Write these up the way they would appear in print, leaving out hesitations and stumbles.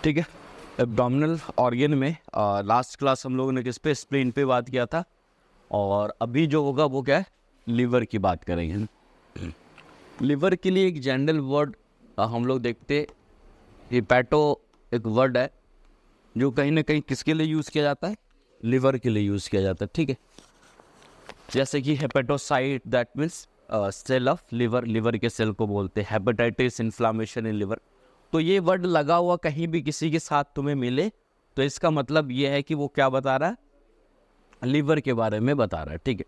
ठीक है। Abdominal organ में लास्ट क्लास हम लोगों ने किस पे, स्प्लीन पे बात किया था, और अभी जो होगा वो क्या है, लीवर की बात करेंगे। लीवर के लिए एक जनरल वर्ड हम लोग देखते, हिपैटो एक वर्ड है जो कहीं ना कहीं किसके लिए यूज़ किया जाता है, लीवर के लिए यूज़ किया जाता है। ठीक है, जैसे कि hepatocyte that means cell of liver, liver के सेल को बोलते हैं। Hepatitis, inflammation in liver. तो ये वर्ड लगा हुआ कहीं भी किसी के साथ तुम्हें मिले तो इसका मतलब ये है कि वो क्या बता रहा है, लीवर के बारे में बता रहा है। ठीक है,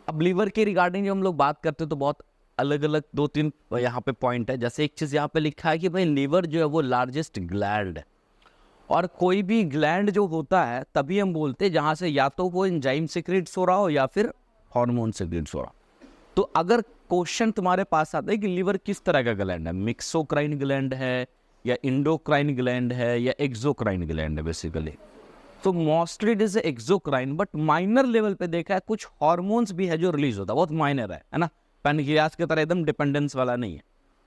अब लीवर के रिगार्डिंग जब हम लोग बात करते हैं तो बहुत अलग अलग 2-3 यहाँ पे पॉइंट है। जैसे एक चीज़ यहाँ पे लिखा है कि भाई लीवर जो है वो लार्जेस्ट ग्लैंड है, और कोई भी ग्लैंड जो होता है तभी हम बोलते हैं जहाँ से या तो वो एंजाइम सिक्रेट्स हो रहा हो या फिर हार्मोन सिक्रेट्स हो रहा हो। तो अगर क्वेश्चन तुम्हारे पास आता है कि लीवर किस तरह का ग्लैंड है, मिक्सोक्राइन ग्लैंड है या इंडोक्राइन ग्लैंड है या एक्सोक्राइन ग्लैंड है बेसिकली, तो mostly it is exocrine, but minor level पे देखा है कुछ हार्मोन्स भी है जो रिलीज होता है, बहुत माइनर है ना, पैनक्रियास की तरह एकदम डिपेंडेंस वाला नहीं है।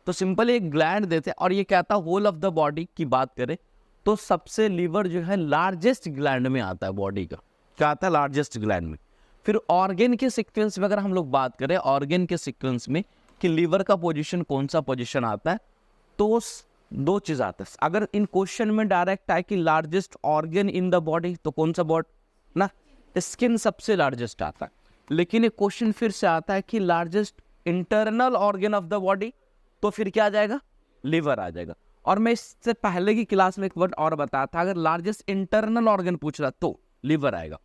तो सिंपल एक ग्लैंड देते हैं, और ये कहता है होल ऑफ द बॉडी की बात करें तो सबसे लीवर जो है लार्जेस्ट ग्लैंड में आता है बॉडी का, क्या आता है लार्जेस्ट ग्लैंड में। फिर ऑर्गन के सीक्वेंस में अगर हम लोग बात करें, ऑर्गन के सीक्वेंस में कि लीवर का पोजीशन कौन सा पोजीशन आता है, तो दो चीज आता है। अगर इन क्वेश्चन में डायरेक्ट है कि largest organ in the body, तो कौन सा बॉडी ना, स्किन सबसे लार्जेस्ट आता है। लेकिन एक क्वेश्चन फिर से आता है कि largest internal organ of the body, तो फिर क्या आ जाएगा, लीवर आ जाएगा। और मैं इससे पहले की क्लास में एक वर्ड और बताया था, अगर लार्जेस्ट इंटरनल ऑर्गन पूछ रहा तो लीवर आएगा।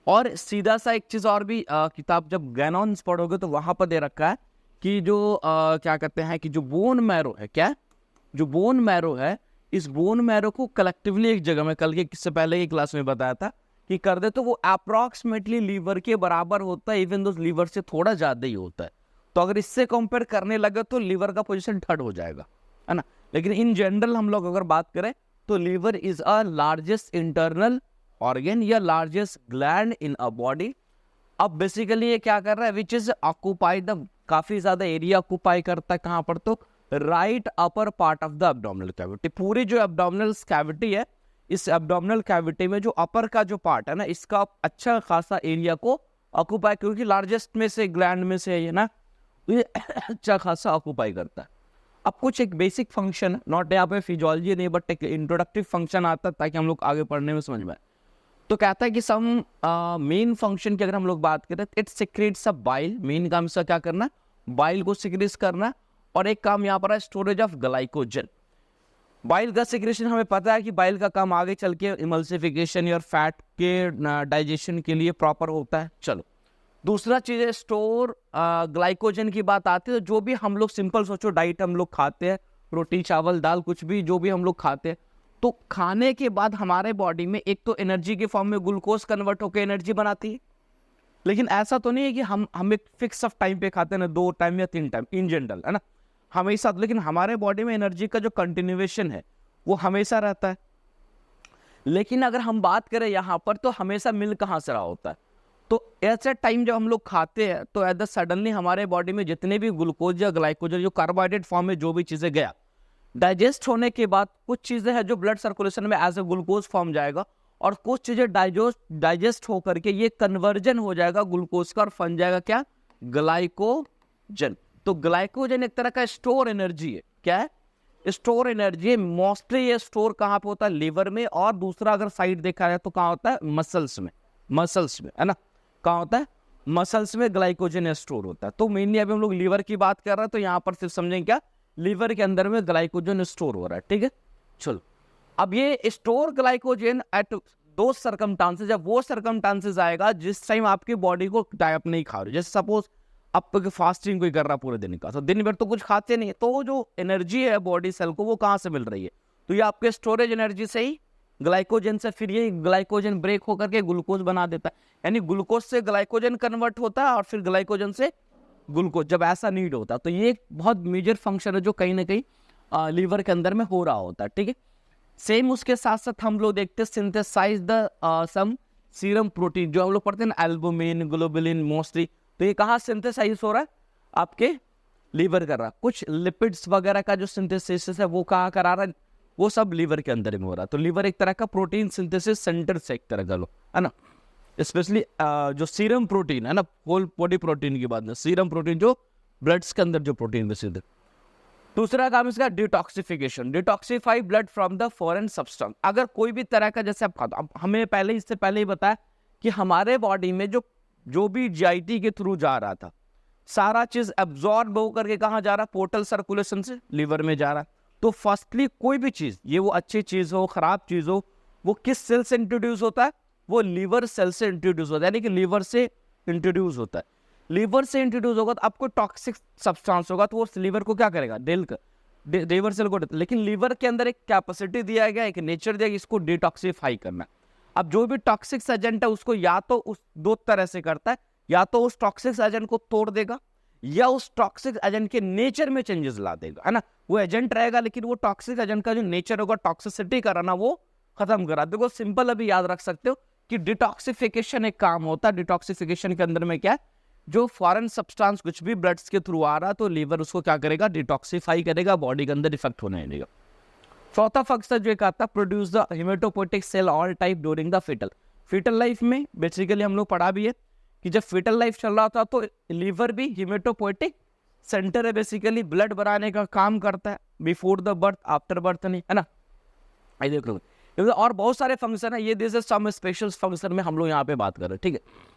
और सीधा सा एक चीज और भी, किताब जब गैनॉन्स पढ़ोगे तो वहां पर दे रखा है कि जो क्या कहते हैं कि जो बोन मैरो है, क्या जो बोन मैरो है, इस बोन मैरो को कलेक्टिवली एक जगह में कल के किससे पहले की क्लास में बताया था कि कर दे तो वो अप्रॉक्सीमेटली लीवर के बराबर होता है, इवन दो लीवर से थोड़ा ज्यादा ही होता है। तो अगर इससे कंपेयर करने लगे तो लीवर का पोजीशन थर्ड हो जाएगा, है ना। लेकिन इन जनरल हम लोग अगर बात करें तो liver is a largest internal organ या largest gland in a body. अब बेसिकली ये क्या कर रहा है, विच इज ऑक्यूपाइड द, काफी ज्यादा एरिया ऑक्यूपाई करता है कहां पर, तो right upper part of the abdominal cavity. पूरी जो एब्डोमिनल कैविटी है, इस एब्डोमिनल कैविटी में जो अपर का जो पार्ट है ना, इसका अच्छा खासा एरिया को ऑक्यूपाई, क्योंकि लार्जेस्ट में से ग्लैंड में से है ना, ये अच्छा खासा ऑक्यूपाई करता है। अब कुछ एक बेसिक फंक्शन, नॉट यहाँ पे फिजियोलॉजी नहीं बट एक इंट्रोडक्टिव फंक्शन आता है ताकि हम लोग आगे पढ़ने में समझ में आए। तो कहता है कि सम मेन फंक्शन की अगर हम लोग बात करें, it secretes a bile, main काम इसका क्या करना, बाइल को सिक्रेट करना, और एक काम यहाँ पर है स्टोरेज ऑफ ग्लाइकोजन। बाइल का सिक्रेशन हमें पता है कि बाइल का काम आगे चल के इमल्सिफिकेशन या फैट के डाइजेशन के लिए प्रॉपर होता है। चलो, दूसरा चीज है स्टोर ग्लाइकोजन की बात आती है, तो जो भी हम लोग सिंपल सोचो डाइट हम लोग खाते हैं, रोटी चावल दाल कुछ भी जो भी हम लोग खाते हैं, तो खाने के बाद हमारे बॉडी में एक तो एनर्जी के फॉर्म में ग्लूकोज कन्वर्ट होकर एनर्जी बनाती है। लेकिन ऐसा तो नहीं है कि हम एक फिक्स ऑफ टाइम पे खाते हैं ना, 2 टाइम या 3 टाइम इन जनरल, है ना, हमेशा। लेकिन हमारे बॉडी में एनर्जी का जो कंटिन्यूएशन है वो हमेशा रहता है। लेकिन अगर हम बात करें यहाँ पर तो हमेशा मिल कहाँ से रहा होता है, तो ऐसे टाइम जब हम लोग खाते हैं तो एट द सडनली हमारे बॉडी में जितने भी ग्लूकोज या ग्लाइकोजन जो कार्बोहाइड्रेट फॉर्म में जो भी चीजें गया, डाइजेस्ट होने के बाद कुछ चीजें हैं जो ब्लड सर्कुलेशन में एज ए ग्लूकोज फॉर्म जाएगा, और कुछ चीजें डाइजेस्ट होकर के ये कन्वर्जन हो जाएगा ग्लूकोज का और बन जाएगा क्या, ग्लाइकोजन। तो ग्लाइकोजन एक तरह का स्टोर एनर्जी है, क्या है, स्टोर एनर्जी। मोस्टली ये स्टोर कहाँ पे होता है, लिवर में, और दूसरा अगर साइड देखा जाए तो कहाँ होता है, मसल्स में, मसल्स में, है ना, कहाँ होता है, मसल्स में ग्लाइकोजन स्टोर होता है। तो मेनली अभी हम लोग लीवर की बात कर रहे हैं, तो यहाँ पर सिर्फ समझें क्या, लीवर के अंदर में ग्लाइकोजन स्टोर हो रहा है। ठीक है, चलो, अब ये स्टोर ग्लाइकोजन एट दो सर्कमस्टांसेस, जब वो सर्कमस्टांसेस आएगा जिस टाइम आपकी बॉडी को डाइट नहीं खा रही, जैसे सपोज आप फास्टिंग कोई कर रहा पूरे दिन का, तो दिन भर तो कुछ खाते नहीं, तो जो एनर्जी है बॉडी सेल को वो कहाँ से मिल रही है, तो ये आपके स्टोरेज एनर्जी से ही, ग्लाइकोजन से। फिर ये ग्लाइकोजन ब्रेक होकर के ग्लूकोज बना देता है, यानी ग्लूकोज से ग्लाइकोजन कन्वर्ट होता है और फिर ग्लाइकोजन से ग्लूकोज जब ऐसा नीड होता है। तो ये एक बहुत मेजर फंक्शन है जो कहीं ना कहीं लीवर के अंदर में हो रहा होता है। ठीक है, सेम उसके साथ साथ हम लोग देखते हैं synthesize the some serum protein, जो हम लोग पढ़ते हैं ना, एल्बुमिन, ग्लोबुलिन मोस्टली, तो ये कहाँ सिंथेसाइज हो रहा है, आपके लीवर कर रहा है। कुछ लिपिड्स वगैरह का जो सिंथेसिस है वो कहाँ करा रहा है, वो सब लीवर के अंदर में हो रहा है। तो लीवर एक तरह का प्रोटीन सिंथेसिस सेंटर से एक तरह का लो, है ना। स्पेशली जो सीरम प्रोटीन है ना, होल बॉडी प्रोटीन की बात है, सीरम प्रोटीन जो ब्लड्स के अंदर जो प्रोटीन बेसिस है। दूसरा काम इसका detoxification, detoxify blood from the foreign substance. अगर कोई भी तरह का, जैसे अब हमें पहले इससे पहले ही बताया कि हमारे बॉडी में जो भी जीआईटी के थ्रू जा रहा था, सारा चीज एब्जॉर्ब होकर के कहाँ जा रहा है, पोर्टल सर्कुलेशन से लिवर में जा रहा है। तो फर्स्टली कोई भी चीज, ये वो अच्छी चीज हो खराब चीज हो, वो किस सेल से इंट्रोड्यूस होता है, वो लीवर सेल से इंट्रोड्यूस होता है, यानी कि लीवर से इंट्रोड्यूस होता है। लीवर से इंट्रोड्यूस होगा तो आपको टॉक्सिक सब्सटेंस होगा, तो वो लीवर को क्या करेगा, लीवर सेल को। लेकिन लीवर के अंदर एक कैपेसिटी दिया गया, एक नेचर दिया गया, इसको डिटॉक्सिफाई करना। अब जो भी टॉक्सिक एजेंट है उसको या तो उस दो तरह से करता है, या तो उस टॉक्सिक एजेंट को तोड़ देगा, या उस टॉक्सिक एजेंट के नेचर में चेंजेस ला देगा, है ना। वो एजेंट रहेगा लेकिन वो टॉक्सिक एजेंट का जो नेचर होगा, टॉक्सिसिटी का रहना, वो खत्म करा। देखो सिंपल अभी याद रख सकते हो कि डिटॉक्सिफिकेशन एक काम होता है। डिटॉक्सिफिकेशन के अंदर में क्या है, जो फॉरेन सब्सटेंस कुछ भी ब्लड्स के थ्रू आ रहा, तो लीवर उसको क्या करेगा, डिटॉक्सिफाई करेगा, बॉडी के अंदर इफेक्ट होने देगा। चौथा फंक्शन जो एक आता है, produce the haematopoietic cell all type during the foetal life में। बेसिकली हम लोग पढ़ा भी है कि जब फीटल लाइफ चल रहा था तो लीवर भी हेमेटोपोइटिक सेंटर है, बेसिकली ब्लड बनाने का काम करता है, before the birth after birth नहीं, है ना। ये देख लो, और बहुत सारे फंक्शन है, ये this is some special function में हम लोग यहाँ पे बात कर रहे हैं, ठीक है।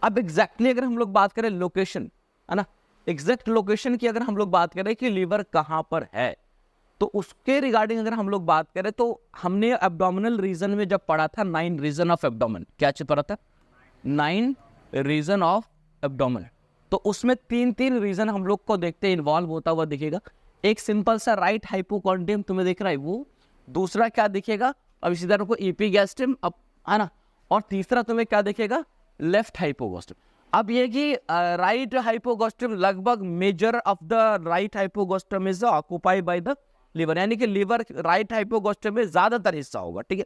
अब एग्जैक्टली अगर हम लोग बात करें लोकेशन, है ना, एग्जैक्ट लोकेशन की अगर हम लोग बात करें कि लीवर कहाँ पर है, तो उसके रिगार्डिंग अगर हम लोग बात करें तो हमने एब्डोमिनल रीजन में जब पढ़ा था 9 रीजन ऑफ एब्डोमेन, क्या चीज पढ़ा था, 9 रीजन ऑफ एब्डोमेन। तो उसमें 3 रीजन हम लोग को देखते इन्वॉल्व होता हुआ दिखेगा। एक सिंपल सा राइट हाइपोकॉन्ड्रियम तुम्हें दिख रहा है वो, दूसरा क्या दिखेगा, अब इसी तरह को एपिगैस्ट्रियम, अब है ना, और तीसरा तुम्हें क्या दिखेगा, लेफ्ट हाइपोगॉस्ट्रियम। अब ये कि राइट हाइपोगॉस्ट्रियम लगभग major of the right hypogastrium is occupied by the liver, यानी कि लीवर राइट हाइपोगॉस्ट्रियम में ज्यादातर हिस्सा होगा, ठीक है।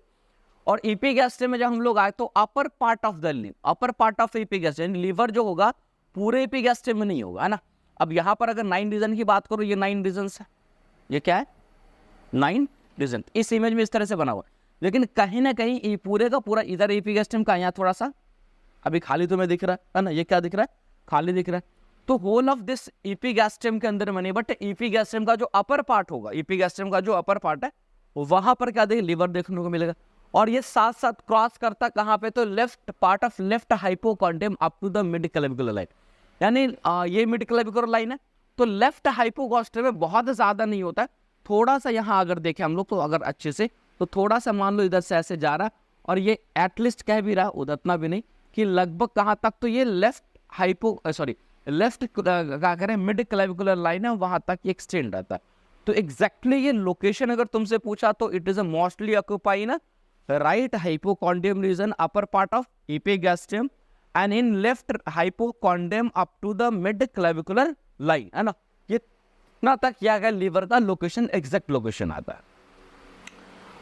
और एपिगैस्ट्रियम में जब हम लोग आए तो upper part of the liver, upper part of epigastrium, liver जो होगा पूरे एपिगैस्ट्रियम में नहीं होगा, है ना। अब यहाँ पर अगर 9 रीजन की बात करो, ये 9 रीजन है, ये क्या है, 9 रीजन इस इमेज में इस तरह से बना हुआ है। लेकिन कहीं ना कहीं ये पूरे का पूरा इधर एपिगैस्ट्रियम का यहाँ थोड़ा सा अभी खाली तुम्हें दिख रहा है ना, ये क्या दिख रहा है, खाली दिख रहा है। तो होल ऑफ दिस एपिगैस्ट्रियम के अंदर बने, बट एपिगैस्ट्रियम का जो अपर पार्ट होगा, एपिगैस्ट्रियम का जो अपर पार्ट है वहां पर क्या देखिए, लीवर देखने को मिलेगा। और ये साथ साथ क्रॉस करता कहाँ पे, तो left part of left hypochondrium up to the mid clavicular line, यानी ये मिड क्लेविकुलर लाइन है। तो लेफ्ट हाइपोगॉस्ट्रियम में बहुत ज्यादा नहीं होता है, थोड़ा सा यहाँ अगर देखें हम लोग तो अगर अच्छे से, तो थोड़ा सा मान लो इधर से ऐसे जा रहा है, और ये एटलीस्ट कह भी रहा उधर उतना भी नहीं, कि लगभग कहाँ तक, तो ये लेफ्ट क्या करें, मिड क्लेविकुलर लाइन है, वहां तक ये एक्सटेंड रहता है। तो एग्जैक्टली ये लोकेशन अगर तुमसे पूछा तो it is a mostly occupy in right hypochondrium region, upper part of epigastrium, and in left hypochondrium up to the mid clavicular line, है ना। ये इतना तक क्या है लीवर का लोकेशन, एग्जैक्ट लोकेशन आता है।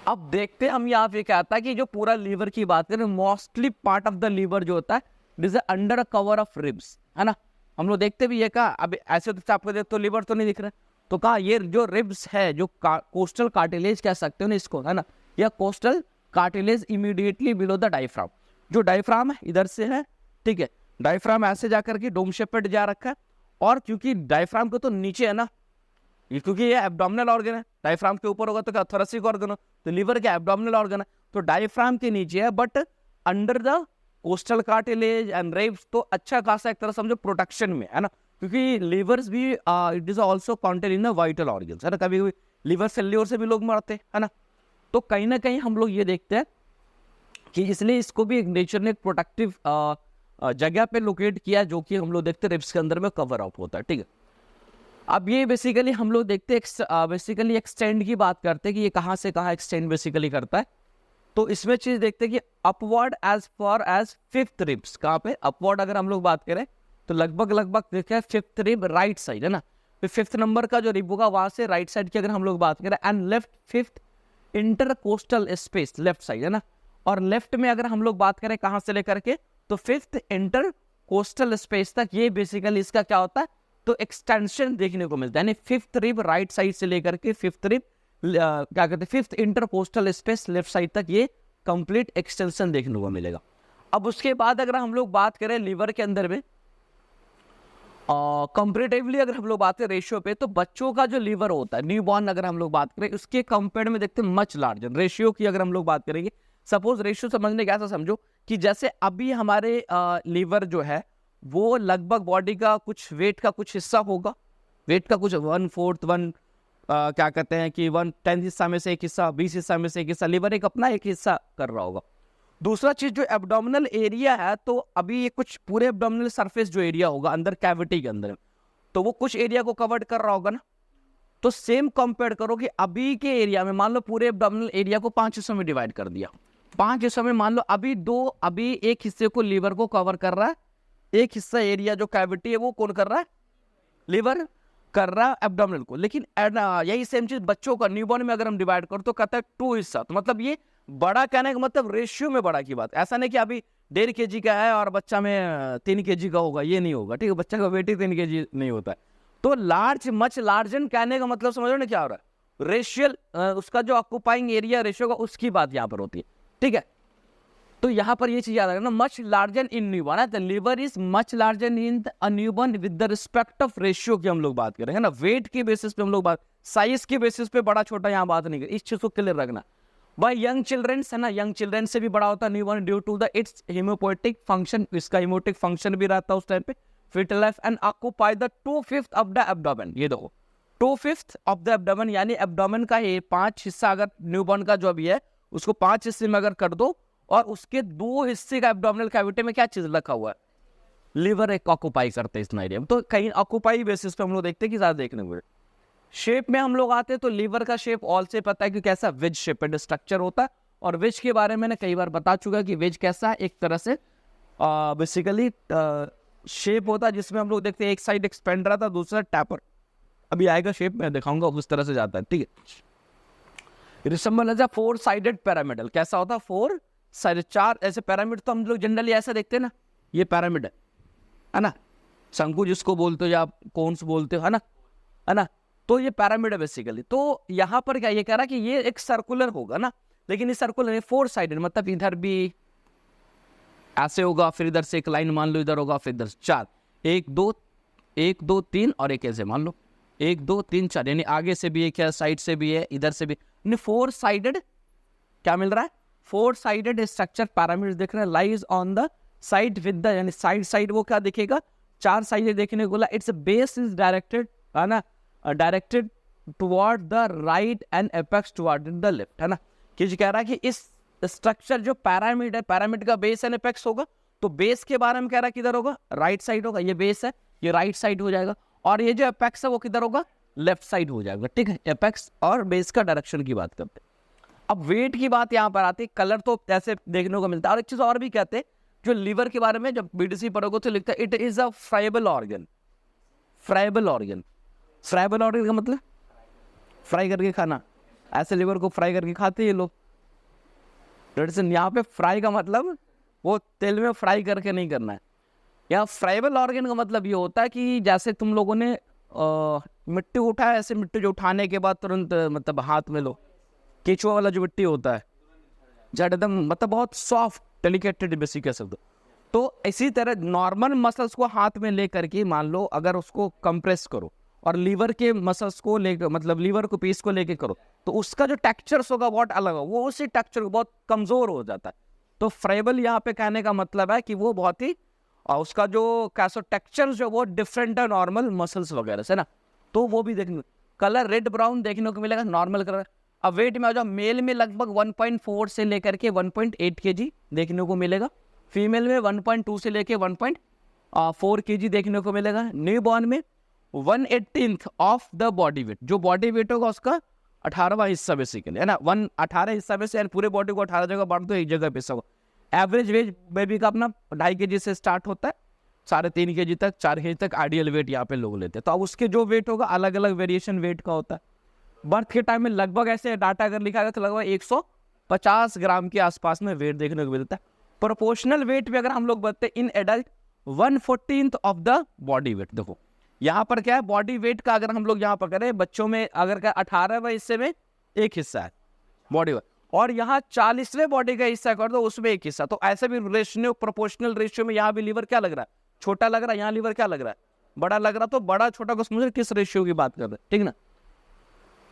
अब देखते हम यहाँ पे क्या आता है कि जो पूरा लीवर की बात करें, mostly part of the liver जो होता है this is under cover of ribs, है ना। हम लोग देखते भी ये कहा, अब ऐसे तो आपको देख तो लीवर तो नहीं दिख रहा है, तो कहा ये जो रिब्स है, जो कोस्टल कार्टिलेज कह सकते हो ना इसको, है ना, या costal cartilage immediately below the diaphragm. जो डायफ्राम है इधर से है, ठीक है, डायफ्राम ऐसे जाकर के डोम शेप पे जा रखा है, और क्योंकि डायफ्राम को तो नीचे है ना, क्योंकि ये एब्डोमिनल ऑर्गन है, डायफ्राम के ऊपर होगा तो क्या थोरेसिक ऑर्गन हो, तो लीवर क्या एब्डोमिनल ऑर्गन है, तो डायफ्राम के नीचे है, but under the costal cartilage and ribs, तो अच्छा खासा एक तरह समझो प्रोटेक्शन में, है ना। क्योंकि लीवर्स भी it is also counted in the vital organs, है ना। कभी कभी लीवर फेल्योर से भी लोग मरते हैं, है ना। तो कहीं ना कहीं हम लोग ये देखते हैं कि इसलिए इसको भी एक नेचर ने एक प्रोटेक्टिव जगह पे लोकेट किया, जो कि हम लोग देखते हैं रिब्स के अंदर में कवर अप होता है, ठीक है। अब ये बेसिकली हम लोग देखते हैं बेसिकली एक्सटेंड की बात करते हैं कि ये कहाँ से कहाँ एक्सटेंड बेसिकली करता है। तो इसमें चीज देखते हैं कि upward as far as 5th ribs, कहाँ पे अपवर्ड अगर हम लोग बात करें तो लगभग देखें 5th रिब राइट साइड, है ना। तो 5th नंबर का जो रिब होगा वहां से राइट साइड की अगर हम लोग बात करें, and left 5th intercostal space left side, है ना। और लेफ्ट में अगर हम लोग बात करें कहाँ से लेकर के, तो 5th इंटरकोस्टल स्पेस तक, ये बेसिकली इसका क्या होता है, तो एक्सटेंशन देखने को मिलता है, यानी 5th रिब राइट साइड से लेकर के 5th रिब क्या कहते हैं, fifth intercostal space left side तक ये कंप्लीट एक्सटेंशन देखने को मिलेगा। अब उसके बाद अगर हम लोग बात करें लिवर के अंदर में कंपेरेटिवली अगर हम लोग बात करें रेशियो पे, तो बच्चों का जो लिवर होता है न्यूबॉर्न अगर हम लोग बात करें उसके कंपेयर में देखते हैं मच लार्जर। रेशियो की अगर हम लोग बात करेंगे, सपोज रेशियो समझने का ऐसा समझो कि जैसे अभी हमारे लीवर जो है वो लगभग बॉडी का कुछ वेट का कुछ हिस्सा होगा, वेट का कुछ 1/4 क्या कहते हैं कि 1/10 हिस्सा में से एक हिस्सा, 20 हिस्सा में से एक हिस्सा लीवर एक अपना एक हिस्सा कर रहा होगा। दूसरा चीज जो एब्डोमिनल एरिया है, तो अभी ये कुछ पूरे एब्डोमिनल सरफेस जो एरिया होगा अंदर कैविटी के अंदर, तो वो कुछ एरिया को कवर कर रहा होगा ना। तो सेम कंपेयर करो कि अभी के एरिया में मान लो पूरे एब्डोमिनल एरिया को 5 हिस्सों में डिवाइड कर दिया, 5 हिस्सों में मान लो अभी एक हिस्से को लीवर को कवर कर रहा है, एक हिस्सा एरिया जो कैविटी है वो कौन कर रहा है, लीवर कर रहा है एब्डोमिनल को। लेकिन यही सेम चीज बच्चों का न्यूबॉर्न में अगर हम डिवाइड करो तो कहता है 2 हिस्सा। तो मतलब ये बड़ा कहने का मतलब रेशियो में बड़ा की बात, ऐसा नहीं कि अभी 1.5 kg का है और बच्चा में 3 kg का होगा, ये नहीं होगा, ठीक है, बच्चा का वेट ही 3 kg नहीं होता है। तो लार्ज मच लार्जन कहने का मतलब समझ रहे हो ना क्या हो रहा है, रेशियल उसका जो ऑक्यूपाइंग एरिया रेशियो का उसकी बात यहाँ पर होती है, ठीक है। तो यहाँ पर ये चीज याद रखना, much larger in newborn, the liver is much larger in a newborn with the respect of ratio की हम लोग बात कर रहे हैं ना, वेट के बेसिस पे हम लोग बात, साइज के बेसिस पे बड़ा छोटा यहाँ बात नहीं कर, इस चीज को क्लियर रखना। भाई यंग चिल्ड्रेंस है ना, यंग चिल्ड्रेन से भी बड़ा होता है newborn due to the its haemopoietic function, इसका हेमोटिक फंक्शन भी रहता है उस टाइम पे, foetal life and occupy the 2/5 of the abdomen. ये देखो 2/5 ऑफ द एब्डोमेन, यानी एब्डोमेन का ये 5 हिस्सा अगर न्यूबॉर्न का जो अभी है उसको 5 हिस्से में अगर कर दो और उसके 2 हिस्से का एब्डोमिनल कैविटी में क्या चीज रखा हुआ है, लिवर एक ऑक्यूपाई करते हैं इस एरिया में। तो कहीं ऑक्यूपाई बेसिस पे हम लोग देखते हैं कि ज्यादा देखने को। शेप में हम लोग आते हैं तो लीवर का शेप ऑल से पता है कि कैसा वेज शेपेड स्ट्रक्चर होता है, और वेज के बारे में मैंने कई बार बता चुका कि वेज कैसा है, एक तरह से बेसिकली शेप होता है जिसमें हम लोग देखते हैं एक साइड एक्सपेंड रहा था, दूसरा टैपर, अभी आएगा शेप मैं दिखाऊंगा उस तरह से जाता है, ठीक है। रिसेंबल एज अ 4-साइडेड पिरामिडल, कैसा होता है 4 साइड, 4 ऐसे पिरामिड तो हम लोग जनरली ऐसा देखते हैं ना, ये पिरामिड है ना, शंकु जिसको बोलते हो या आप कोन्स बोलते हो, है ना, तो ये पिरामिड है बेसिकली। तो यहाँ पर क्या ये कह रहा है कि ये एक सर्कुलर होगा ना, लेकिन ये सर्कुलर है 4-साइडेड, मतलब इधर भी ऐसे होगा, फिर इधर से एक लाइन मान लो इधर होगा, फिर इधर 4, 1 2 3 और एक ऐसे मान लो 1 2 3 4, यानी आगे से भी एक है, साइड से भी है, इधर से भी, 4-साइडेड क्या मिल रहा है, 4-साइडेड स्ट्रक्चर पिरामिड दिख रहा है, lies on the side with the, यानी साइड वो क्या दिखेगा, 4 साइड देखने को बोला, इट्स बेस इज डायरेक्टेड, है ना, directed toward the right and apex toward the left, है ना। कि कह रहा है कि इस स्ट्रक्चर जो पिरामिड है, पिरामिड का बेस एंड एपेक्स होगा, तो बेस के बारे में कह रहा है किधर होगा, राइट साइड होगा, ये बेस है, ये राइट साइड हो जाएगा, और ये जो एपेक्स है वो किधर होगा, लेफ्ट साइड हो जाएगा, ठीक है। एपेक्स और बेस का डायरेक्शन की बात करते हैं। अब वेट की बात यहाँ पर आती है, कलर तो ऐसे देखने को मिलता है, और एक चीज और भी कहते हैं जो लीवर के बारे में जब बीडीसी पढ़ोगे तो लिखता है it is a friable organ, friable organ, friable organ का मतलब फ्राई करके खाना, ऐसे लिवर को फ्राई करके खाते हैं ये लोग। यहाँ पे फ्राई का मतलब वो तेल में फ्राई करके नहीं करना है। यहाँ फ्राइबल ऑर्गन का मतलब ये होता है कि जैसे तुम लोगों ने मिट्टी उठाया, ऐसे मिट्टी जो उठाने के बाद तुरंत मतलब हाथ में लो, केचुआ वाला जो मिट्टी होता है जड़ एकदम मतलब बहुत सॉफ्ट डेलिकेटेड बेसिक कह सकते हो, तो इसी तरह नॉर्मल मसल्स को हाथ में ले करके मान लो अगर उसको कंप्रेस करो और लीवर के मसल्स को लेकर, मतलब लीवर को पीस को लेके करो, तो उसका जो टेक्सचर्स होगा बहुत अलग होगा, वो उसी टेक्सचर को बहुत कमजोर हो जाता है। तो फ्राइबल यहाँ पे कहने का मतलब है कि वो बहुत ही उसका जो कैसो टेक्सचर जो वो डिफरेंट है नॉर्मल मसल्स वगैरह से ना, तो वो भी देखने, कलर रेड ब्राउन देखने को मिलेगा, नॉर्मल कलर। अब वेट में आ जाओ, मेल में लगभग 1.4 से लेकर के 1.8 kg देखने को मिलेगा, फीमेल में 1.2 से लेकर 1.4 kg देखने को मिलेगा, न्यू बॉर्न में 1/18 ऑफ द बॉडी वेट, जो बॉडी वेट होगा उसका 18वां हिस्सा बेसिकली, है ना, 18 हिस्सा में से पूरे बॉडी को 18 जगह बांट दो, एक जगह पे सब। एवरेज वेट बेबी का अपना 2.5 kg से स्टार्ट होता है, 3.5 kg तक, 4 kg तक आइडियल वेट यहाँ पे लोग लेते हैं। तो अब उसके जो वेट होगा अलग अलग वेरिएशन वेट का होता है। बर्थ के टाइम में लगभग ऐसे डाटा अगर लिखा गया तो लगभग 150 ग्राम के आसपास में वेट देखने को मिलता है। प्रोपोर्शनल वेट में अगर हम लोग बताते हैं in adult 1/14 of the body weight. देखो यहाँ पर क्या है, बॉडी वेट का अगर हम लोग यहाँ पर करें, बच्चों में अगर क्या 18वें हिस्से में एक हिस्सा है बॉडी का, और यहाँ 40वें बॉडी का हिस्सा कर दो उसमें एक हिस्सा, तो ऐसे भी रेशियो प्रोपोर्शनल रेशियो में यहाँ भी लीवर क्या लग रहा है, छोटा लग रहा है, यहाँ लीवर क्या लग रहा है, बड़ा लग रहा है। तो बड़ा छोटा को समझ किस रेशियो की बात कर रहे हैं, ठीक ना।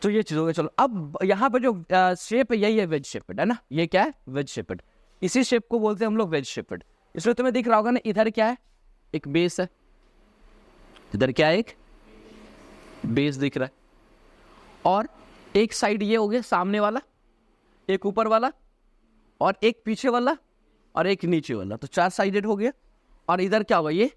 तो ये चीज हो गई। चलो अब यहाँ पे जो शेप है यही है वेज शेपेड, है ना, ये क्या है, वेज शेपेड। इसी शेप को बोलते हैं हम लोग वेज शेपेड। इसलिए तुम्हें दिख रहा होगा ना, इधर क्या है, एक बेस है, इधर क्या है, एक बेस दिख रहा है, और एक साइड ये हो गया सामने वाला, एक ऊपर वाला, और एक पीछे वाला, और एक नीचे वाला, तो 4 साइडेड हो गया। और इधर क्या होगा, ये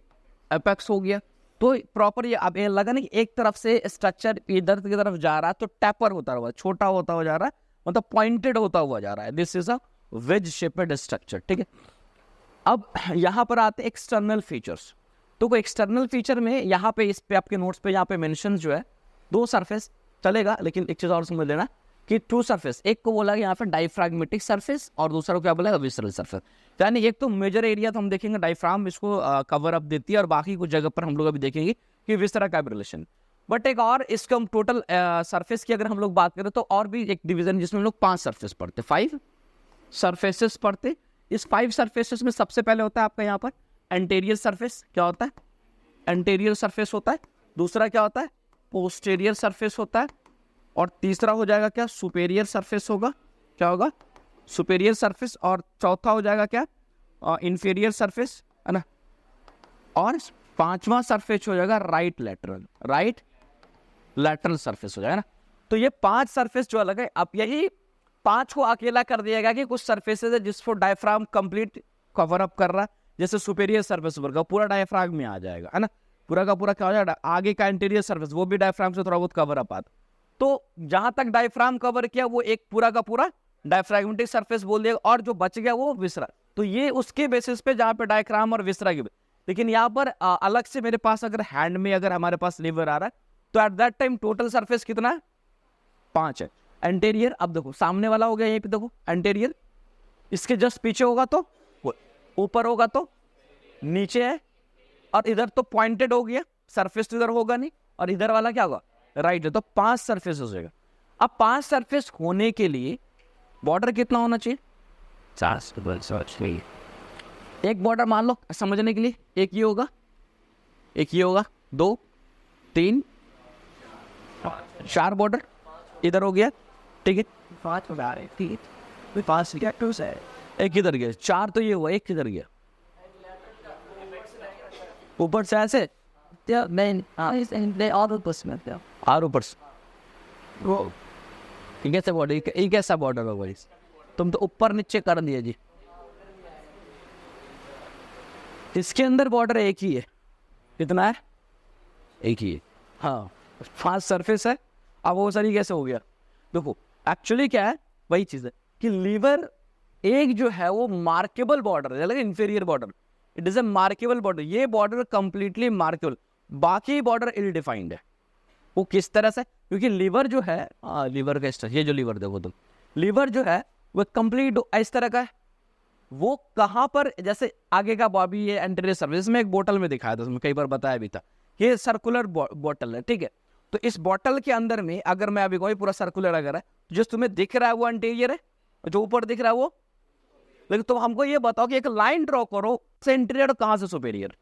एपेक्स हो गया। तो प्रॉपर ये अब ये लगा ना कि एक तरफ से स्ट्रक्चर इधर की तरफ जा रहा है, तो टैपर होता हुआ, छोटा होता हुआ जा रहा है, मतलब पॉइंटेड होता हुआ जा रहा है। This is a wedge shaped structure, ठीक है। अब यहाँ पर आते एक्सटर्नल फीचर्स। तो कोई एक्सटर्नल फीचर में यहाँ पे, इस पे आपके नोट्स पे यहाँ पे मेंशन जो है 2 सरफेस चलेगा, लेकिन एक चीज और समझ लेना कि 2 सरफेस, एक को बोला यहाँ पे डायफ्राग्मेटिक सरफेस और दूसरा को क्या बोला विसरल सरफेस। यानी एक तो मेजर एरिया तो हम देखेंगे डायफ्राम इसको कवर अप देती है, और बाकी कुछ जगह पर हम लोग अभी देखेंगे कि विसरा का रिलेशन। बट एक और इसको हम टोटल सरफेस की अगर हम लोग बात करें तो और भी एक डिवीजन जिसमें हम लोग 5 सरफेस पढ़ते, 5 सरफेसेस पढ़ते। इस 5 सरफेसेस में सबसे पहले होता है आपका यहाँ पर एंटेरियर सरफेस, क्या होता है, एंटेरियर सरफेस होता है। दूसरा क्या होता है, पोस्टेरियर सरफेस होता है। और तीसरा हो जाएगा क्या, सुपेरियर सरफेस होगा, क्या होगा, सुपेरियर सरफेस। और चौथा हो जाएगा क्या, इंफीरियर सरफेस, है ना। और 5वां सरफेस हो जाएगा राइट लैटरल सरफेस हो जाएगा ना। तो ये 5 सरफेस जो अलग है, अब यही 5 को अकेला कर दिया गया कि कुछ सरफेसेस है जिसको डायफ्राम कंप्लीट कवर अप कर रहा है। जैसे सुपेरियर सरफेस ऊपर का पूरा डायफ्राम में आ जाएगा, है ना, पूरा का पूरा क्या हो जाएगा। आगे का इंटीरियर सरफेस वो भी डायफ्राम से थोड़ा बहुत कवर अप आता। तो जहां तक डायफ्राम कवर किया वो एक पूरा का पूरा डायफ्राग्मेटिक सरफेस बोल दिया, और जो बच गया वो विसरा। तो ये उसके बेसिस पे जहां पे डायफ्राम और विसरा के। लेकिन यहाँ पर अलग से मेरे पास अगर हैंड में अगर हमारे पास लीवर आ रहा है तो at that time total surface कितना है, 5 है। एंटेरियर, अब देखो सामने वाला हो गया, यहीं पे देखो एंटेरियर, इसके जस्ट पीछे होगा तो ऊपर होगा तो नीचे है, और इधर तो पॉइंटेड हो गया सरफेस, तो इधर होगा नहीं, और इधर वाला क्या होगा, राइट है। तो 5 सरफेस हो जाएगा। अब 5 सरफेस होने के लिए बॉर्डर कितना होना चाहिए, 4। एक बॉर्डर मान लो समझने के लिए, एक ये होगा, एक ये होगा, 2 3 4 बॉर्डर इधर हो गया, ठीक है। 5 एक इधर गया, 4 तो ये हुआ, एक किधर गया, ऊपर से ऐसे और ऊपर से कैसे बॉर्डर, ये कैसा बॉर्डर होगा, इस तुम तो ऊपर नीचे कर दिया जी। इसके अंदर बॉर्डर एक ही है, कितना है, एक ही है, हाँ 5 सरफेस है। अब वो सारी कैसे हो गया, देखो एक्चुअली क्या है, वही चीज है कि लीवर एक जो है वो मार्केबल बॉर्डर है, inferior border, it is a markable border. ये बॉर्डर कंप्लीटली मार्केबल, बाकी बॉर्डर इल डिफाइंड है। वो किस तरह से, क्योंकि लीवर जो है, लीवर का स्ट्रक्चर, ये जो लीवर देखो तुम, लीवर जो है वो कंप्लीट इस तरह का है। वो कहाँ पर, जैसे आगे का बॉबी ये एंटीरियर सर्फेस में एक बोतल में दिखाया था, उसमें कई बार बताया भी था, ये सर्कुलर बोतल है, ठीक है। तो इस बोतल के अंदर में अगर मैं अभी कोई पूरा सर्कुलर अगर है, जो तुम्हें दिख रहा है वो एंटीरियर है, जो ऊपर दिख रहा है वो, लेकिन तुम हमको ये बताओ कि एक लाइन ड्रॉ करो से इंटीरियर कहाँ से सुपेरियर,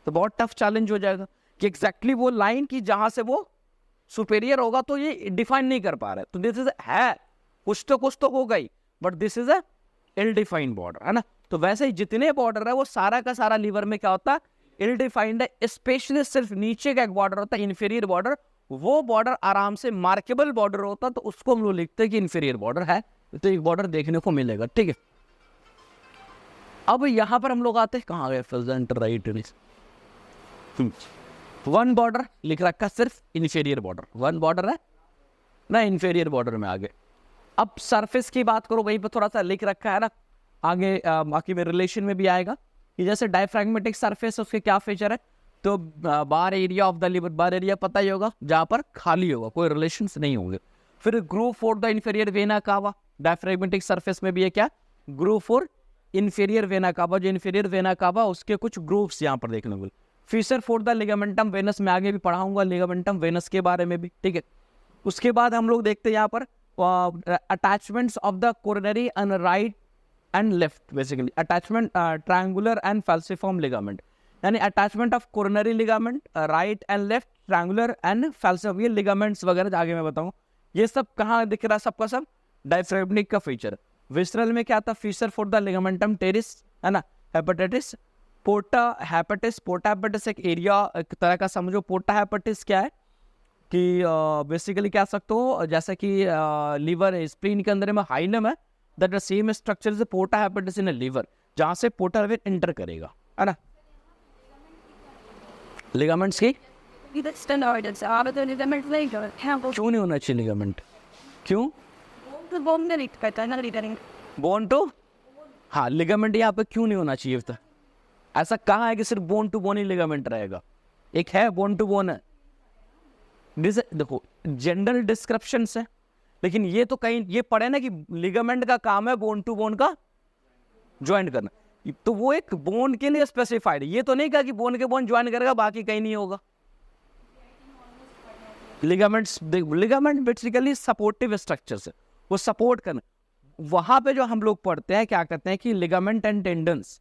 तो बहुत टफ चैलेंज हो जाएगा कि एग्जैक्टली वो लाइन की जहां से वो सुपेरियर होगा, तो ये डिफाइन नहीं कर पा रहा है। तो दिस इज है, कुछ तो होगा ही, but this is a ill defined border, है ना। तो वैसे ही जितने बॉर्डर है वो सारा का सारा लीवर में क्या होता है, इल डिफाइंड है। स्पेशली सिर्फ नीचे का एक बॉर्डर होता है इंफीरियर बॉर्डर, वो बॉर्डर आराम से मार्केबल बॉर्डर होता है, तो उसको हम लोग लिखते हैं कि इंफीरियर बॉर्डर है। तो एक बॉर्डर देखने को मिलेगा, ठीक है। अब यहां पर हम लोग आते हैं, कहाँ गए, प्रेजेंट राइट, 1 बॉर्डर लिख रखा है, सिर्फ इंफीरियर बॉर्डर, 1 बॉर्डर है ना, इंफीरियर बॉर्डर में आगे। अब सरफेस की बात करो, वहीं पर थोड़ा सा लिख रखा है ना, आगे बाकी में रिलेशन में भी आएगा कि जैसे डायफ्रैग्मेटिक सरफेस, उसके क्या फीचर है, तो bare area of the liver, bare area पता ही होगा, जहां पर खाली होगा, कोई रिलेशंस नहीं होंगे। फिर groove for the inferior vena cava, diaphragmatic surface में भी है क्या, groove for inferior vena cava, जो इंफीरियर वेना कावा उसके कुछ ग्रूव्स यहाँ पर देखने को मिले। Feature for the ligamentum venosum, में आगे भी पढ़ाऊंगा लिगामेंटम वेनस के बारे में भी, ठीक है। उसके बाद हम लोग देखते हैं यहाँ पर attachments of the coronary and right and left, basically attachment triangular and falciform ligament, यानी attachment of coronary ligament right and left, triangular and falciform, ये ligaments वगैरह आगे मैं बताऊँ। ये सब कहाँ दिख रहा है सबका सब? डायफ्रेगमेटिक का फीचर। विसरल में क्या था? Feature for the ligamentum terrace, है ना। हेपेटाइटिस, पोर्टा हेपेटिस, पोर्टा हेपेटिस एक एरिया एक तरह का समझो। पोर्टा हेपेटिस क्या है कि बेसिकली क्या सकते हो, जैसा कि लीवर स्प्लीन के अंदर में हाइलम है, that the same structure is porta hepatis in liver, जहाँ से पोर्टा वेन एंटर करेगा, है ना। लिगामेंट्स की क्यों नहीं होना चाहिए लिगामेंट? क्यों? बोन टू, हाँ लिगामेंट यहाँ पे क्यों नहीं होना चाहिए था? ऐसा कहाँ है कि सिर्फ बोन टू बोन ही लिगामेंट रहेगा? एक है बोन टू बोन है, देखो जनरल डिस्क्रिप्शन है, लेकिन ये तो कहीं ये पढ़े ना कि लिगामेंट का काम है बोन टू बोन का ज्वाइन करना, तो वो एक बोन के लिए स्पेसिफाइड है। ये तो नहीं कहा कि बोन के बोन ज्वाइन करेगा बाकी कहीं नहीं होगा। Ligaments, ligament basically supportive structures है, वो सपोर्ट करना। वहां पे जो हम लोग पढ़ते हैं क्या कहते हैं कि लिगामेंट एंड टेंडन्स,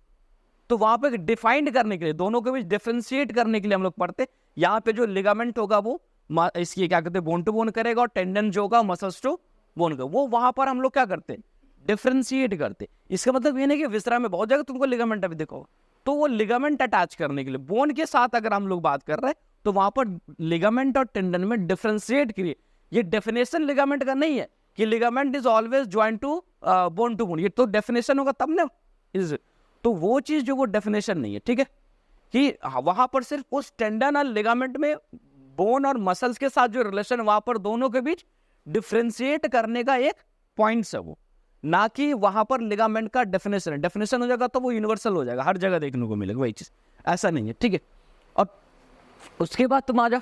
तो वहां पे डिफाइंड करने के लिए, दोनों के बीच डिफरेंशिएट करने के लिए हम लोग पढ़ते हैं। यहाँ पे जो लिगामेंट होगा वो इसकी क्या कहते हैं बोन टू बोन करेगा, और टेंडन जो होगा मसल्स टू बोन का, वो वहां पर हम लोग क्या करते हैं डिफरेंशिएट करते हैं। इसका मतलब ये नहीं कि विसरा में बहुत जगह तुमको लिगामेंट अभी देखो, तो वो लिगामेंट अटैच करने के लिए बोन के साथ अगर हम लोग बात कर रहे हैं तो वहां पर लिगामेंट और टेंडन में डिफरेंशिएट करिए। ये डेफिनेशन लिगामेंट का नहीं है कि ligament is always join to bone to bone, ये तो डेफिनेशन होगा तब ना इज, तो वो चीज जो वो डेफिनेशन नहीं है, ठीक है। कि वहां पर सिर्फ उस टेंडन और लिगामेंट में बोन और मसल्स के साथ जो रिलेशन वहां पर दोनों के बीच डिफरेंशिएट करने का एक पॉइंट है वो, ना कि वहां पर लिगामेंट का डेफिनेशन है। डेफिनेशन हो जाएगा तो वो यूनिवर्सल हो जाएगा, हर जगह देखने को मिलेगा वही चीज, ऐसा नहीं है, ठीक है। और उसके बाद तुम आ जाओ,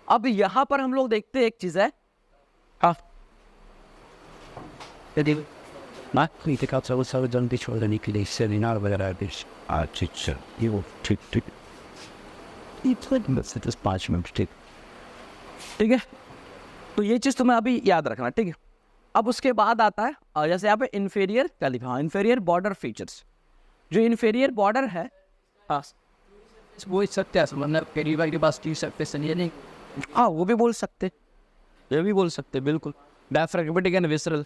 अब यहां पर हम लोग देखते हैं एक चीज है, हाँ पाँच मिनट, ठीक है। तो ये चीज तुम्हें अभी याद रखना, ठीक है। अब उसके बाद आता है जैसे यहाँ पे इंफेरियर क्या लिखा, हाँ इंफेरियर बॉर्डर फीचर्स। जो इंफेरियर बॉर्डर है, हाँ वो सकते हैं मतलब करीबा के पास टी सरफेस नहीं है, हाँ वो भी बोल सकते, ये भी बोल सकते, बिल्कुल। डायफ्रेगमेटिक एंड विसरल,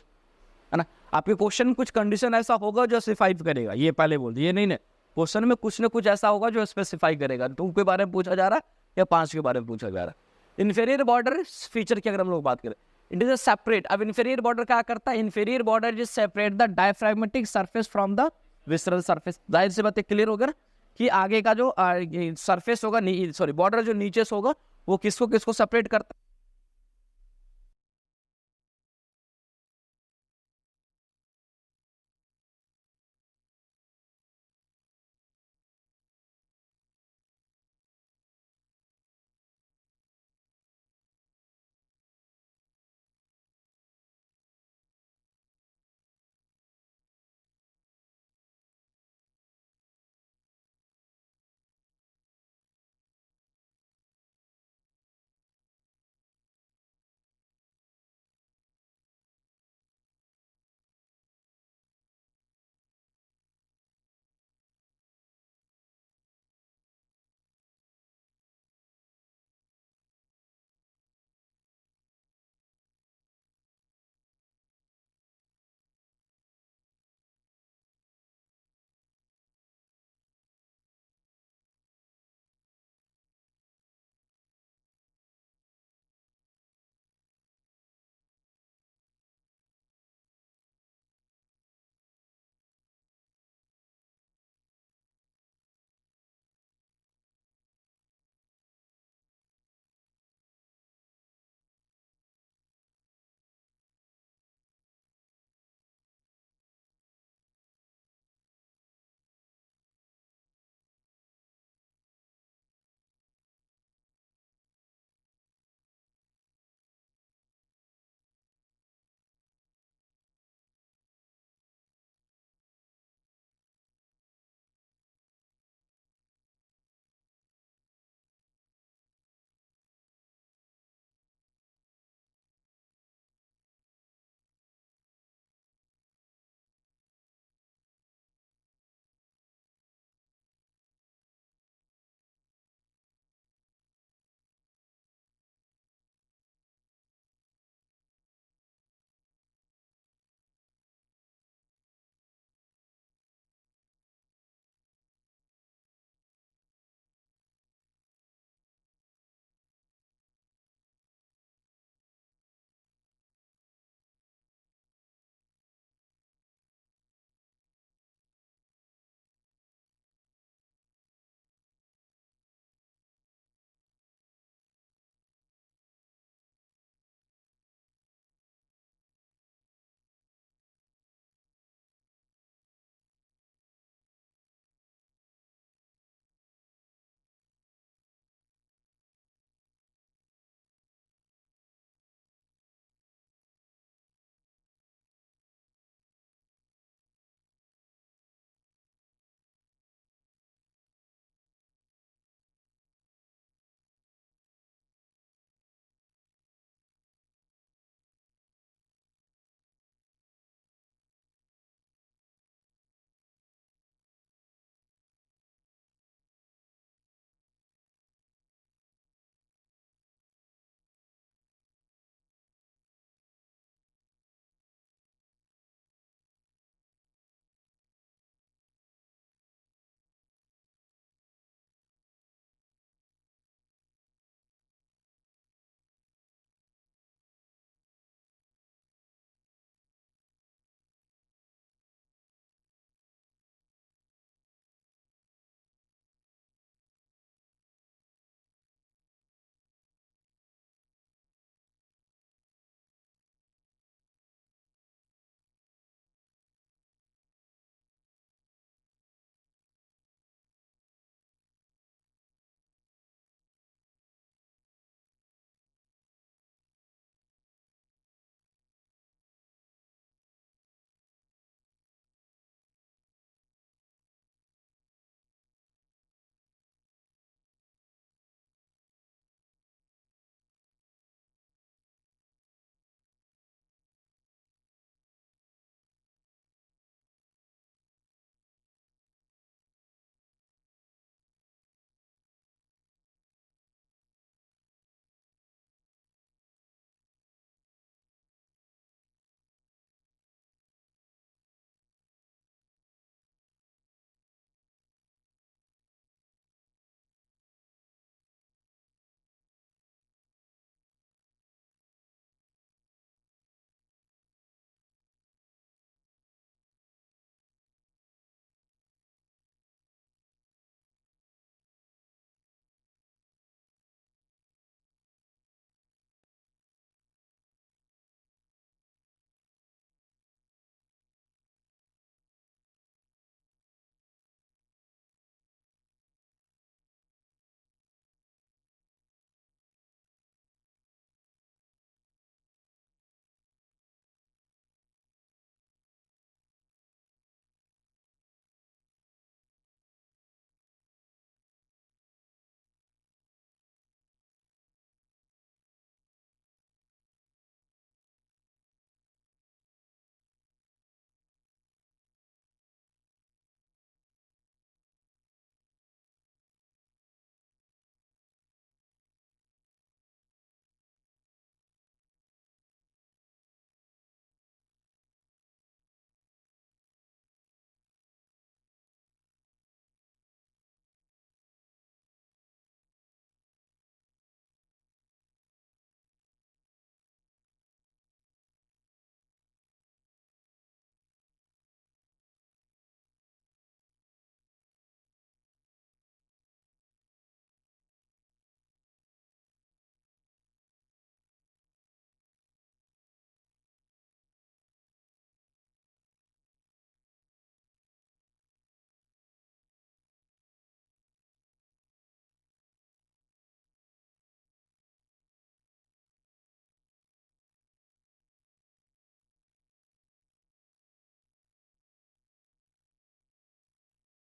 है ना। आपके क्वेश्चन कुछ कंडीशन ऐसा होगा जो स्पेसिफाई करेगा, ये पहले बोल दिए, नहीं क्वेश्चन में कुछ ना कुछ ऐसा होगा जो स्पेसिफाई करेगा। 2 के बारे में पूछा जा रहा है या 5 के बारे में पूछा जा रहा है। इन्फेरियर बॉर्डर फीचर की अगर हम लोग बात करें, इट इज अ सेपरेट। अब इन्फेरियर बॉर्डर क्या करता है? Inferior border is separate the diaphragmatic surface from the visceral surface. जाहिर सी बात है, क्लियर होगा कि आगे का जो सरफेस होगा, सॉरी बॉर्डर जो नीचे से होगा वो किसको किसको सेपरेट करता है?